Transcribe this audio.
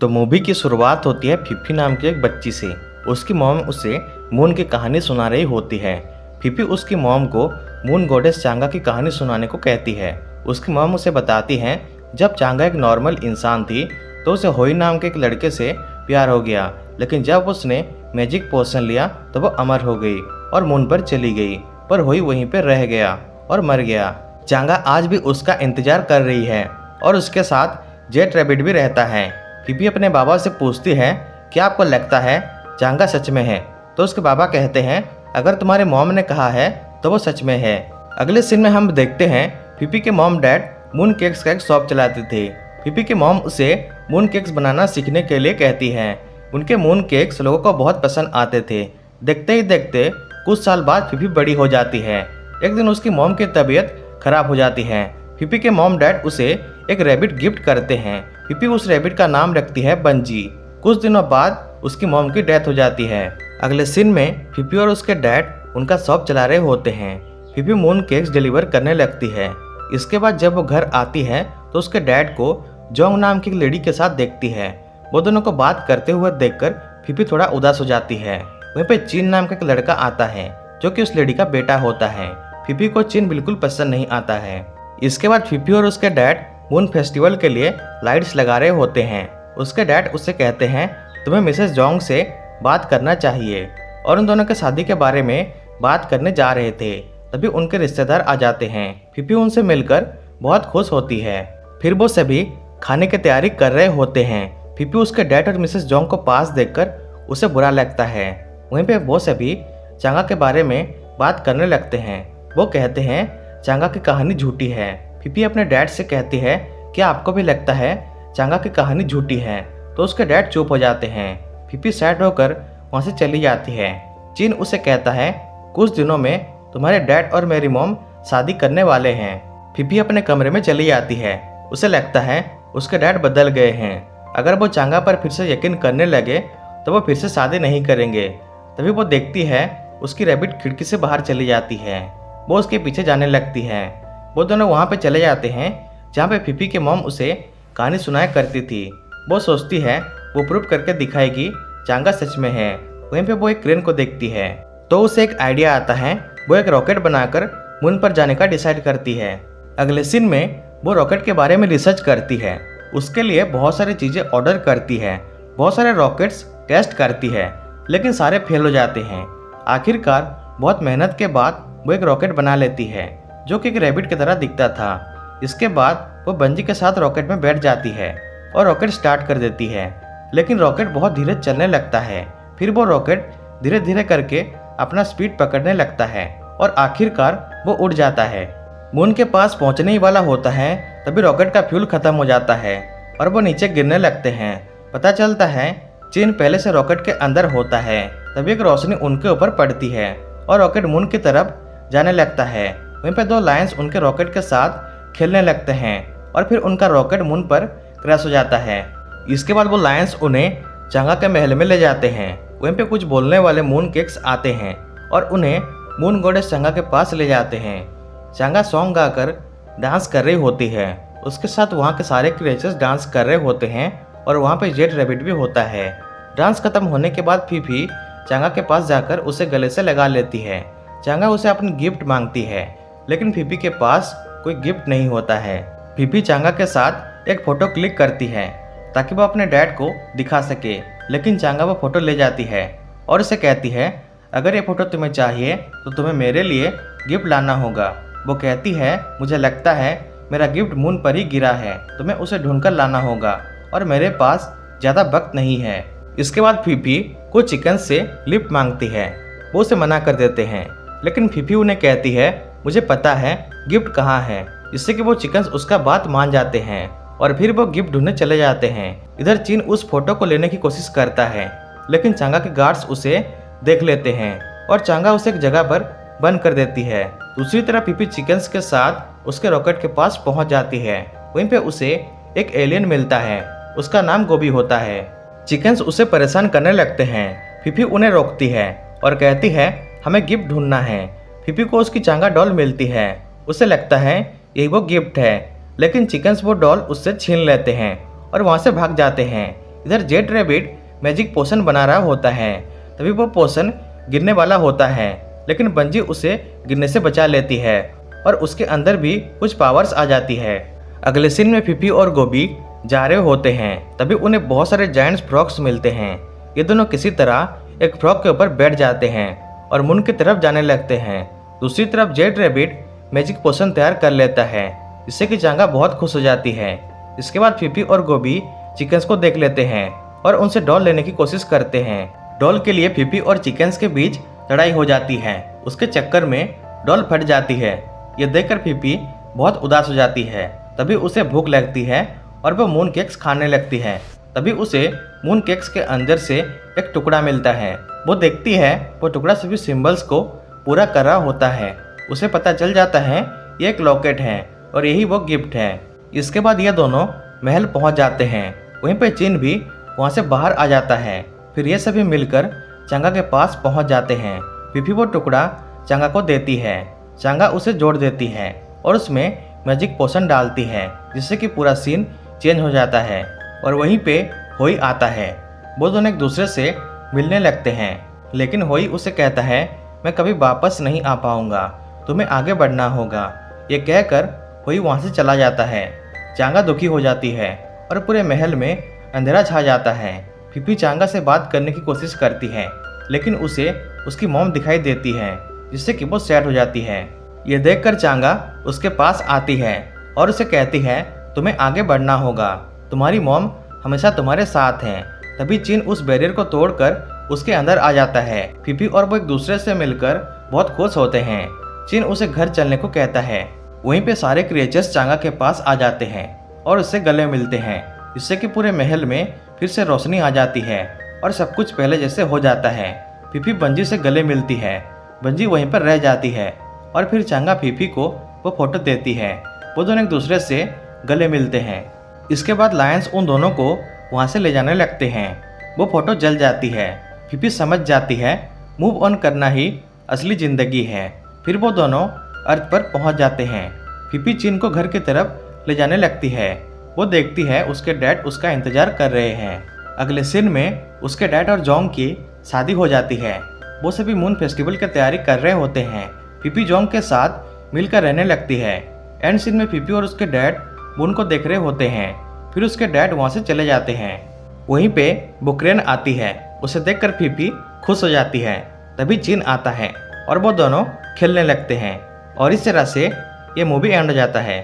तो मूवी की शुरुआत होती है फिफी नाम की एक बच्ची से। उसकी मॉम उसे मून की कहानी सुना रही होती है। फिफी उसकी मॉम को मून गॉडेस चांगा की कहानी सुनाने को कहती है। उसकी मॉम उसे बताती है जब चांगा एक नॉर्मल इंसान थी तो उसे होई नाम के एक लड़के से प्यार हो गया, लेकिन जब उसने मैजिक पोशन लिया तो वो अमर हो गई और मून पर चली गई, पर होई वहीं पर रह गया और मर गया। चांगा आज भी उसका इंतजार कर रही है और उसके साथ जेट रैबिट भी रहता है। फिफी अपने बाबा से पूछती है क्या आपको लगता है चांगा सच में है? तो उसके बाबा कहते हैं अगर तुम्हारे मॉम ने कहा है तो वो सच में है। अगले सीन में हम देखते हैं फिफी के मॉम डैड मून केक्स का एक शॉप चलाते थे। फिफी के मॉम उसे मून केक्स बनाना सीखने के लिए कहती है। उनके मून केक्स लोगों को बहुत पसंद आते थे। देखते ही देखते कुछ साल बाद फिफी बड़ी हो जाती है। एक दिन उसकी मॉम की तबीयत खराब हो जाती है। फिफी के मॉम डैड उसे एक रैबिट गिफ्ट करते हैं। फिफी उस रैबिट का नाम रखती है बंजी। कुछ दिनों बाद उसकी मॉम की डेथ हो जाती है। अगले सीन में फिफी और उसके डैड उनका शॉप चला रहे होते हैं। फिफी मून केक्स डिलीवर करने लगती है। इसके बाद जब वो घर आती है तो उसके डैड को जोंग नाम की एक लेडी के साथ देखती है। वो दोनों को बात करते हुए देखकर फिफी थोड़ा उदास हो जाती है। वहीं पे चीन नाम का एक लड़का आता है जो कि उस लेडी का बेटा होता है। फिफी को चीन बिल्कुल पसंद नहीं आता है। इसके बाद फिफी और उसके डैड मून फेस्टिवल के लिए लाइट्स लगा रहे होते हैं। उसके डैड उससे कहते हैं तुम्हें मिसेस जोंग से बात करना चाहिए, और उन दोनों के शादी के बारे में बात करने जा रहे थे। तभी उनके रिश्तेदार आ जाते हैं। फिफी उनसे मिलकर बहुत खुश होती है। फिर वो सभी खाने की तैयारी कर रहे होते हैं। फिफी उसके डैड और मिसेस जोंग को पास देखकर उसे बुरा लगता है। वहीं पे वो सभी चांगा के बारे में बात करने लगते हैं। वो कहते हैं चांगा की कहानी झूठी है। फिफी अपने डैड से कहती है क्या आपको भी लगता है चांगा की कहानी झूठी है? तो उसके डैड चुप हो जाते हैं। फिफी सैड होकर वहाँ से चली जाती है। चीन उसे कहता है कुछ दिनों में तुम्हारे डैड और मेरी मॉम शादी करने वाले हैं। फिफी अपने कमरे में चली जाती है। उसे लगता है उसके डैड बदल गए हैं। अगर वो चांगा पर फिर से यकीन करने लगे तो वो फिर से शादी नहीं करेंगे। तभी वो देखती है उसकी रैबिट खिड़की से बाहर चली जाती है। वो उसके पीछे जाने लगती है। वो दोनों वहाँ पे चले जाते हैं जहाँ पे फिफी के मॉम उसे कहानी सुनाया करती थी। वो सोचती है वो प्रूव करके दिखाएगी चांगा सच में है। वहीं पे वो एक क्रेन को देखती है तो उसे एक आइडिया आता है। वो एक रॉकेट बनाकर मून पर जाने का डिसाइड करती है। अगले सीन में वो रॉकेट के बारे में रिसर्च करती है। उसके लिए बहुत सारी चीज़ें ऑर्डर करती है। बहुत सारे रॉकेट्स टेस्ट करती है, लेकिन सारे फेल हो जाते हैं। आखिरकार बहुत मेहनत के बाद वो एक रॉकेट बना लेती है जो कि एक रैबिट की तरह दिखता था। इसके बाद वो बंजी के साथ रॉकेट में बैठ जाती है और रॉकेट स्टार्ट कर देती है, लेकिन रॉकेट बहुत धीरे चलने लगता है। फिर वो रॉकेट धीरे धीरे करके अपना स्पीड पकड़ने लगता है और आखिरकार वो उड़ जाता है। मून के पास पहुंचने ही वाला होता है तभी रॉकेट का फ्यूल खत्म हो जाता है और वो नीचे गिरने लगते हैं। पता चलता है चीन पहले से रॉकेट के अंदर होता है। तभी एक रोशनी उनके ऊपर पड़ती है और रॉकेट मून की तरफ जाने लगता है। वहीं पर दो लायंस उनके रॉकेट के साथ खेलने लगते हैं और फिर उनका रॉकेट मून पर क्रैश हो जाता है। इसके बाद वो लायंस उन्हें चांगा के महल में ले जाते हैं। वहीं पे कुछ बोलने वाले मून केक्स आते हैं और उन्हें मून गॉडेस चांगा के पास ले जाते हैं। चांगा सॉन्ग गाकर डांस कर रही होती है। उसके साथ वहाँ के सारे क्रिएचर्स डांस कर रहे होते हैं और वहाँ पे जेट रैबिट भी होता है। डांस खत्म होने के बाद फिफी चांगा के पास जाकर उसे गले से लगा लेती है। चांगा उसे अपनी गिफ्ट मांगती है, लेकिन फिफी के पास कोई गिफ्ट नहीं होता है। फिफी चांगा के साथ एक फ़ोटो क्लिक करती है ताकि वो अपने डैड को दिखा सके, लेकिन चांगा वो फ़ोटो ले जाती है और उसे कहती है अगर ये फ़ोटो तुम्हें चाहिए तो तुम्हें मेरे लिए गिफ्ट लाना होगा। वो कहती है मुझे लगता है मेरा गिफ्ट मून पर ही गिरा है, तुम्हें उसे ढूंढकर लाना होगा और मेरे पास ज़्यादा वक्त नहीं है। इसके बाद फिफी कुछ चिकन से लिफ्ट मांगती है। वो उसे मना कर देते हैं, लेकिन फिफी उन्हें कहती है मुझे पता है गिफ्ट कहाँ है, जिससे कि वो चिकन्स उसका बात मान जाते हैं और फिर वो गिफ्ट ढूंढने चले जाते हैं। इधर चीन उस फोटो को लेने की कोशिश करता है, लेकिन चांगा के गार्ड्स उसे देख लेते हैं और चांगा उसे एक जगह पर बंद कर देती है। दूसरी तरफ फिफी चिकन्स के साथ उसके रॉकेट के पास पहुंच जाती है। वहीं पे उसे एक एलियन मिलता है, उसका नाम गोभी होता है। चिकन्स उसे परेशान करने लगते हैं। फिफी उन्हें रोकती है और कहती है हमें गिफ्ट ढूंढना है। फिफी को उसकी चांगा डॉल मिलती है। उसे लगता है यही वो गिफ्ट है, लेकिन चिकन्स वो डॉल उससे छीन लेते हैं और वहाँ से भाग जाते हैं। इधर जेड रैबिट मैजिक पोशन बना रहा होता है। तभी वो पोशन गिरने वाला होता है, लेकिन बंजी उसे गिरने से बचा लेती है और उसके अंदर भी कुछ पावर्स आ जाती है। अगले सीन में फिफी और गोभी जा रहे होते हैं। तभी उन्हें बहुत सारे जायंट्स फ्रॉग्स मिलते हैं। ये दोनों किसी तरह एक फ्रॉग के ऊपर बैठ जाते हैं और मून की तरफ जाने लगते हैं। दूसरी तरफ जेड रैबिट मैजिक पोशन तैयार कर लेता है, जिससे कि चांगा बहुत खुश हो जाती है। इसके बाद फिफी और गोभी चिकन्स को देख लेते हैं और उनसे डॉल लेने की कोशिश करते हैं। डॉल के लिए फिफी और चिकन्स के बीच लड़ाई हो जाती है। उसके चक्कर में डॉल फट जाती है। ये देखकर फिफी बहुत उदास हो जाती है। तभी उसे भूख लगती है और वो मून केक्स खाने लगती है। तभी उसे मून केक्स के अंदर से एक टुकड़ा मिलता है। वो देखती है वो टुकड़ा सभी सिंबल्स को पूरा कर रहा होता है। उसे पता चल जाता है ये एक लॉकेट है और यही वो गिफ्ट है। इसके बाद ये दोनों महल पहुंच जाते हैं। वहीं पे चिन भी वहां से बाहर आ जाता है। फिर ये सभी मिलकर चांगा के पास पहुंच जाते हैं। फिफी वो टुकड़ा चांगा को देती है। चांगा उसे जोड़ देती है और उसमें मैजिक पोशन डालती है, जिससे कि पूरा सीन चेंज हो जाता है। और वहीं पे होई आता है। वो दोनों एक दूसरे से मिलने लगते हैं, लेकिन होई उसे कहता है मैं कभी वापस नहीं आ पाऊंगा, तुम्हें आगे बढ़ना होगा। ये कहकर होई वहाँ से चला जाता है। चांगा दुखी हो जाती है और पूरे महल में अंधेरा छा जाता है। फिफी चांगा से बात करने की कोशिश करती है, लेकिन उसे उसकी मॉम दिखाई देती है, जिससे कि वो सैड हो जाती है। ये देखकर चांगा उसके पास आती है और उसे कहती है तुम्हें आगे बढ़ना होगा, तुम्हारी मॉम हमेशा तुम्हारे साथ हैं। तभी चिन उस बैरियर को तोड़कर उसके अंदर आ जाता है। फिफी और वो एक दूसरे से मिलकर बहुत खुश होते हैं। चिन उसे घर चलने को कहता है। वहीं पे सारे क्रिएचर्स चांगा के पास आ जाते हैं और उससे गले मिलते हैं, जिससे कि पूरे महल में फिर से रोशनी आ जाती है और सब कुछ पहले जैसे हो जाता है। फिफी बंजी से गले मिलती है। बंजी वहीं पर रह जाती है और फिर चांगा फिफी को वो फोटो देती है। वो दोनों एक दूसरे से गले मिलते हैं। इसके बाद लायंस उन दोनों को वहाँ से ले जाने लगते हैं। वो फोटो जल जाती है। फिफी समझ जाती है मूव ऑन करना ही असली ज़िंदगी है। फिर वो दोनों अर्थ पर पहुँच जाते हैं। फिफी चिन को घर की तरफ ले जाने लगती है। वो देखती है उसके डैड उसका इंतजार कर रहे हैं। अगले सीन में उसके डैड और जोंग की शादी हो जाती है। वो सभी मून फेस्टिवल की तैयारी कर रहे होते हैं। फिफी जोंग के साथ मिलकर रहने लगती है। एंड सीन में फिफी और उसके डैड मून को देख रहे होते हैं। फिर उसके डैड वहाँ से चले जाते हैं। वहीं पे बुक्रेन आती है। उसे देखकर फिफी खुश हो जाती है। तभी चिन आता है और वो दोनों खेलने लगते हैं और इस तरह से ये मूवी एंड हो जाता है।